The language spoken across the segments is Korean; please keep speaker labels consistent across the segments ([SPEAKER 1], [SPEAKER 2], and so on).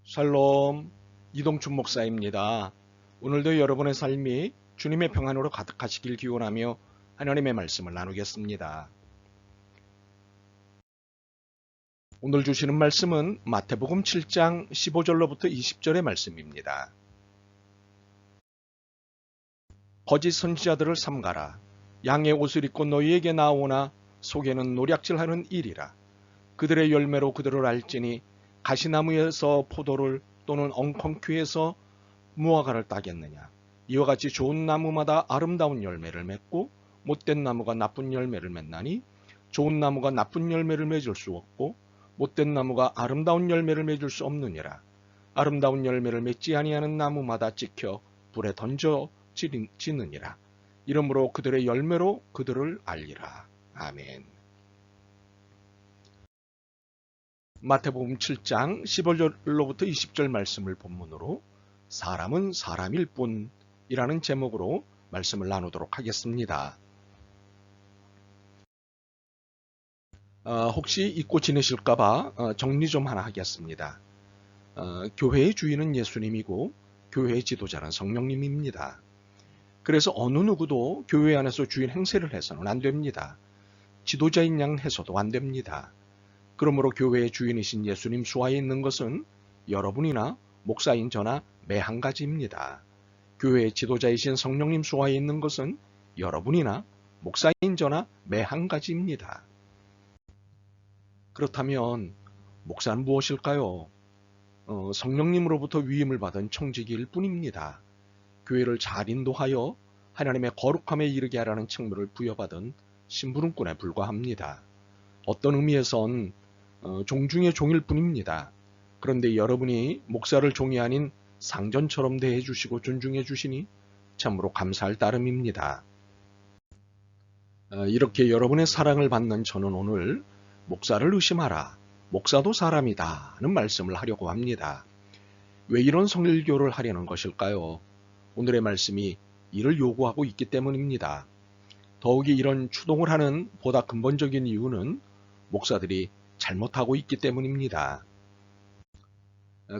[SPEAKER 1] 샬롬, 이동춘 목사입니다. 오늘도 여러분의 삶이 주님의 평안으로 가득하시길 기원하며 하나님의 말씀을 나누겠습니다. 오늘 주시는 말씀은 마태복음 7장 15절로부터 20절의 말씀입니다. 거짓 선지자들을 삼가라. 양의 옷을 입고 너희에게 나오나 속에는 노략질하는 일이라. 그들의 열매로 그들을 알지니 가시나무에서 포도를 또는 엉겅퀴에서 무화과를 따겠느냐. 이와 같이 좋은 나무마다 아름다운 열매를 맺고 못된 나무가 나쁜 열매를 맺나니 좋은 나무가 나쁜 열매를 맺을 수 없고 못된 나무가 아름다운 열매를 맺을 수 없느니라. 아름다운 열매를 맺지 아니하는 나무마다 찍혀 불에 던져지느니라. 이러므로 그들의 열매로 그들을 알리라. 아멘. 마태복음 7장 15절로부터 20절 말씀을 본문으로 사람은 사람일 뿐이라는 제목으로 말씀을 나누도록 하겠습니다. 혹시 잊고 지내실까봐 정리 좀 하나 하겠습니다. 교회의 주인은 예수님이고 교회의 지도자는 성령님입니다. 그래서 어느 누구도 교회 안에서 주인 행세를 해서는 안 됩니다. 지도자인 양 해서도 안 됩니다. 그러므로 교회의 주인이신 예수님 수하에 있는 것은 여러분이나 목사인 저나 매 한 가지입니다. 교회의 지도자이신 성령님 수하에 있는 것은 여러분이나 목사인 저나 매 한 가지입니다. 그렇다면 목사는 무엇일까요? 성령님으로부터 위임을 받은 청지기일 뿐입니다. 교회를 잘 인도하여 하나님의 거룩함에 이르게 하라는 책무를 부여받은 심부름꾼에 불과합니다. 어떤 의미에선 종중의 종일 뿐입니다. 그런데 여러분이 목사를 종이 아닌 상전처럼 대해 주시고 존중해 주시니 참으로 감사할 따름입니다. 이렇게 여러분의 사랑을 받는 저는 오늘 목사를 의심하라. 목사도 사람이다. 는 말씀을 하려고 합니다. 왜 이런 성일교를 하려는 것일까요? 오늘의 말씀이 이를 요구하고 있기 때문입니다. 더욱이 이런 추동을 하는 보다 근본적인 이유는 목사들이 잘못하고 있기 때문입니다.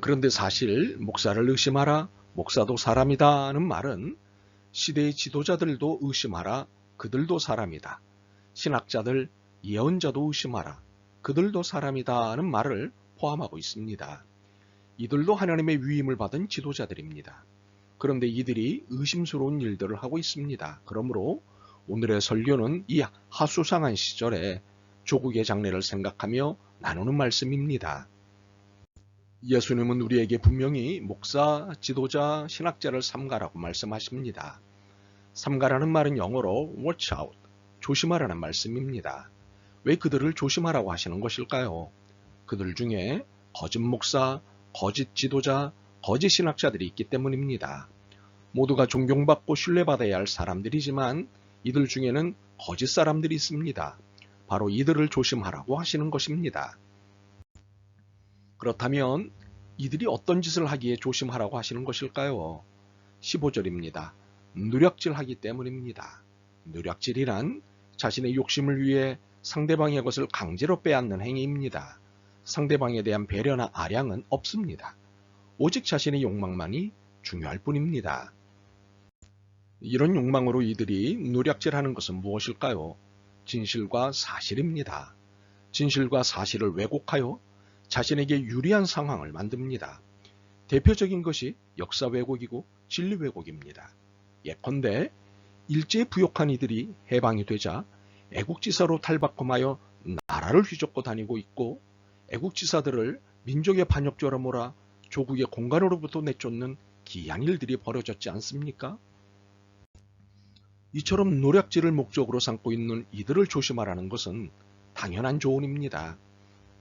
[SPEAKER 1] 그런데 사실 목사를 의심하라, 목사도 사람이다 는 말은 시대의 지도자들도 의심하라, 그들도 사람이다. 신학자들, 예언자도 의심하라, 그들도 사람이다 는 말을 포함하고 있습니다. 이들도 하나님의 위임을 받은 지도자들입니다. 그런데 이들이 의심스러운 일들을 하고 있습니다. 그러므로 오늘의 설교는 이 하수상한 시절에 조국의 장래를 생각하며 나누는 말씀입니다. 예수님은 우리에게 분명히 목사, 지도자, 신학자를 삼가라고 말씀하십니다. 삼가라는 말은 영어로 watch out, 조심하라는 말씀입니다. 왜 그들을 조심하라고 하시는 것일까요? 그들 중에 거짓 목사, 거짓 지도자, 거짓 신학자들이 있기 때문입니다. 모두가 존경받고 신뢰받아야 할 사람들이지만 이들 중에는 거짓 사람들이 있습니다. 바로 이들을 조심하라고 하시는 것입니다. 그렇다면 이들이 어떤 짓을 하기에 조심하라고 하시는 것일까요? 15절입니다. 누략질하기 때문입니다. 누략질이란 자신의 욕심을 위해 상대방의 것을 강제로 빼앗는 행위입니다. 상대방에 대한 배려나 아량은 없습니다. 오직 자신의 욕망만이 중요할 뿐입니다. 이런 욕망으로 이들이 누략질하는 것은 무엇일까요? 진실과 사실입니다. 진실과 사실을 왜곡하여 자신에게 유리한 상황을 만듭니다. 대표적인 것이 역사 왜곡이고 진리 왜곡입니다. 예컨대 일제에 부역한 이들이 해방이 되자 애국지사로 탈바꿈하여 나라를 휘젓고 다니고 있고 애국지사들을 민족의 반역죄로 몰아 조국의 공간으로부터 내쫓는 기이한 일들이 벌어졌지 않습니까? 이처럼 노략질을 목적으로 삼고 있는 이들을 조심하라는 것은 당연한 조언입니다.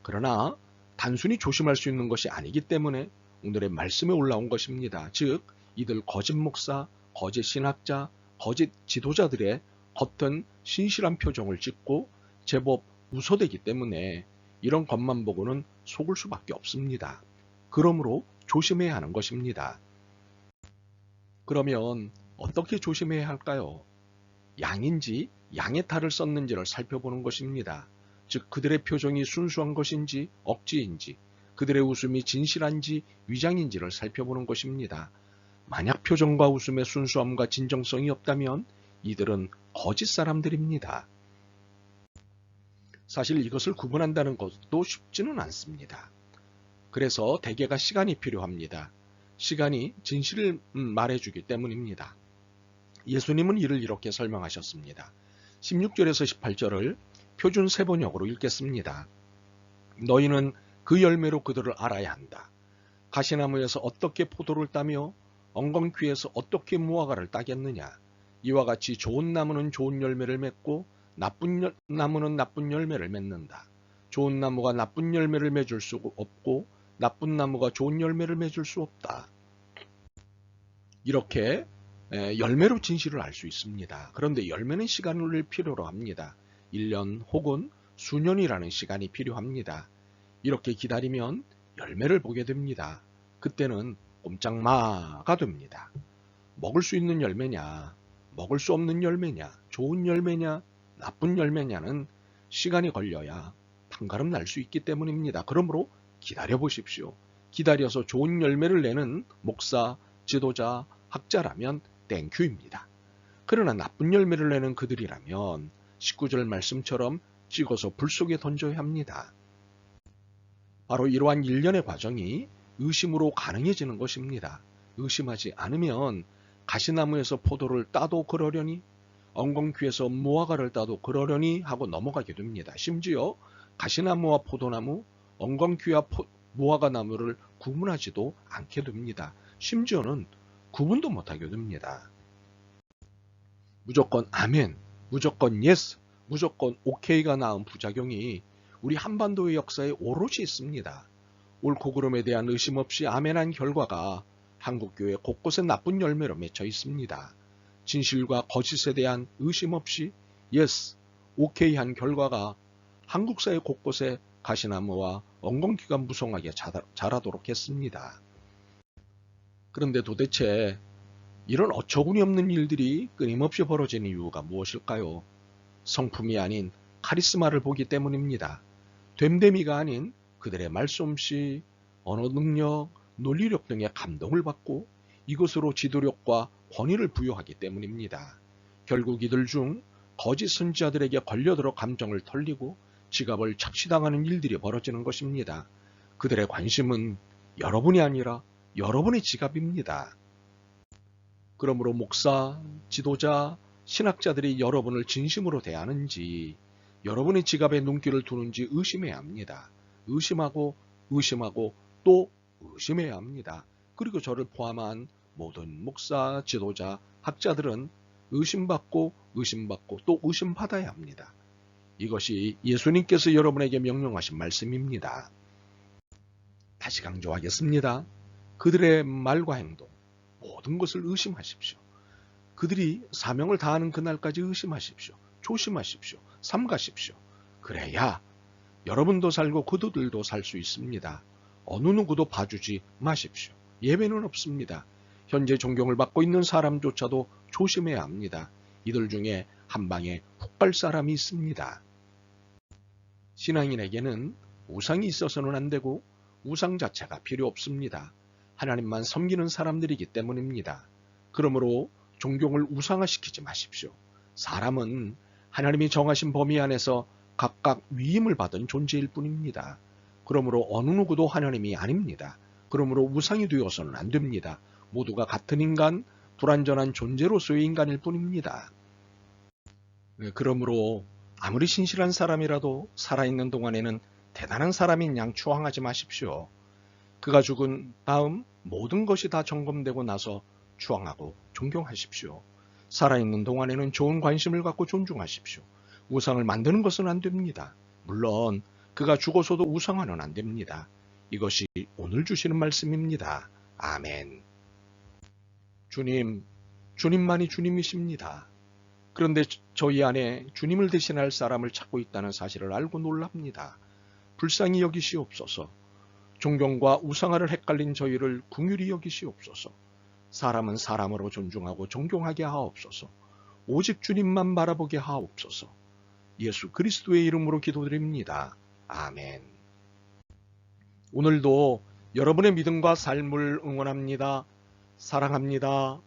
[SPEAKER 1] 그러나 단순히 조심할 수 있는 것이 아니기 때문에 오늘의 말씀에 올라온 것입니다. 즉 이들 거짓 목사, 거짓 신학자, 거짓 지도자들의 겉은 신실한 표정을 짓고 제법 웃어대기 때문에 이런 것만 보고는 속을 수밖에 없습니다. 그러므로 조심해야 하는 것입니다. 그러면 어떻게 조심해야 할까요? 양인지 양의 탈을 썼는지를 살펴보는 것입니다. 즉 그들의 표정이 순수한 것인지 억지인지 그들의 웃음이 진실한지 위장인지를 살펴보는 것입니다. 만약 표정과 웃음의 순수함과 진정성이 없다면 이들은 거짓 사람들입니다. 사실 이것을 구분한다는 것도 쉽지는 않습니다. 그래서 대개가 시간이 필요합니다. 시간이 진실을 말해주기 때문입니다. 예수님은 이를 이렇게 설명하셨습니다. 16절에서 18절을 표준 세번역으로 읽겠습니다. 너희는 그 열매로 그들을 알아야 한다. 가시나무에서 어떻게 포도를 따며 엉겅퀴에서 어떻게 무화과를 따겠느냐. 이와 같이 좋은 나무는 좋은 열매를 맺고 나쁜 나무는 나쁜 열매를 맺는다. 좋은 나무가 나쁜 열매를 맺을 수 없고 나쁜 나무가 좋은 열매를 맺을 수 없다. 이렇게 열매로 진실을 알 수 있습니다. 그런데 열매는 시간을 필요로 합니다. 1년 혹은 수년이라는 시간이 필요합니다. 이렇게 기다리면 열매를 보게 됩니다. 그때는 꼼짝마가 됩니다. 먹을 수 있는 열매냐, 먹을 수 없는 열매냐, 좋은 열매냐, 나쁜 열매냐는 시간이 걸려야 판가름 날 수 있기 때문입니다. 그러므로 기다려 보십시오. 기다려서 좋은 열매를 내는 목사, 지도자, 학자라면 땡큐입니다. 그러나 나쁜 열매를 내는 그들이라면 19절 말씀처럼 찍어서 불 속에 던져야 합니다. 바로 이러한 일련의 과정이 의심으로 가능해지는 것입니다. 의심하지 않으면 가시나무에서 포도를 따도 그러려니 엉겅퀴에서 무화과를 따도 그러려니 하고 넘어가게 됩니다. 심지어 가시나무와 포도나무, 엉겅퀴와 무화과 나무를 구분하지도 않게 됩니다. 심지어는 구분도 못하게 됩니다. 무조건 아멘, 무조건 예스, 무조건 오케이가 낳은 부작용이 우리 한반도의 역사에 오롯이 있습니다. 옳고 그름에 대한 의심 없이 아멘한 결과가 한국교회 곳곳에 나쁜 열매로 맺혀 있습니다. 진실과 거짓에 대한 의심 없이 예스, 오케이 한 결과가 한국사회 곳곳에 가시나무와 엉겅퀴가 무성하게 자라도록 했습니다. 그런데 도대체 이런 어처구니 없는 일들이 끊임없이 벌어지는 이유가 무엇일까요? 성품이 아닌 카리스마를 보기 때문입니다. 됨됨이가 아닌 그들의 말솜씨, 언어 능력, 논리력 등의 감동을 받고 이것으로 지도력과 권위를 부여하기 때문입니다. 결국 이들 중 거짓 선지자들에게 걸려들어 감정을 털리고 지갑을 착취당하는 일들이 벌어지는 것입니다. 그들의 관심은 여러분이 아니라 여러분의 지갑입니다. 그러므로 목사, 지도자, 신학자들이 여러분을 진심으로 대하는지 여러분의 지갑에 눈길을 두는지 의심해야 합니다. 의심하고 또 의심해야 합니다. 그리고 저를 포함한 모든 목사, 지도자, 학자들은 의심받고 또 의심받아야 합니다. 이것이 예수님께서 여러분에게 명령하신 말씀입니다. 다시 강조하겠습니다. 그들의 말과 행동, 모든 것을 의심하십시오. 그들이 사명을 다하는 그날까지 의심하십시오. 조심하십시오. 삼가십시오. 그래야 여러분도 살고 그들도 살 수 있습니다. 어느 누구도 봐주지 마십시오. 예외는 없습니다. 현재 존경을 받고 있는 사람조차도 조심해야 합니다. 이들 중에 한 방에 훅 갈 사람이 있습니다. 신앙인에게는 우상이 있어서는 안 되고 우상 자체가 필요 없습니다. 하나님만 섬기는 사람들이기 때문입니다. 그러므로 존경을 우상화시키지 마십시오. 사람은 하나님이 정하신 범위 안에서 각각 위임을 받은 존재일 뿐입니다. 그러므로 어느 누구도 하나님이 아닙니다. 그러므로 우상이 되어서는 안 됩니다. 모두가 같은 인간, 불완전한 존재로서의 인간일 뿐입니다. 그러므로 아무리 신실한 사람이라도 살아있는 동안에는 대단한 사람인 양 추앙하지 마십시오. 그가 죽은 다음 모든 것이 다 점검되고 나서 추앙하고 존경하십시오. 살아있는 동안에는 좋은 관심을 갖고 존중하십시오. 우상을 만드는 것은 안 됩니다. 물론 그가 죽어서도 우상화는 안 됩니다. 이것이 오늘 주시는 말씀입니다. 아멘. 주님만이 주님이십니다. 그런데 저희 안에 주님을 대신할 사람을 찾고 있다는 사실을 알고 놀랍니다. 불쌍히 여기시옵소서. 존경과 우상화를 헷갈린 저희를 긍휼히 여기시옵소서. 사람은 사람으로 존중하고 존경하게 하옵소서. 오직 주님만 바라보게 하옵소서. 예수 그리스도의 이름으로 기도드립니다. 아멘. 오늘도 여러분의 믿음과 삶을 응원합니다. 사랑합니다.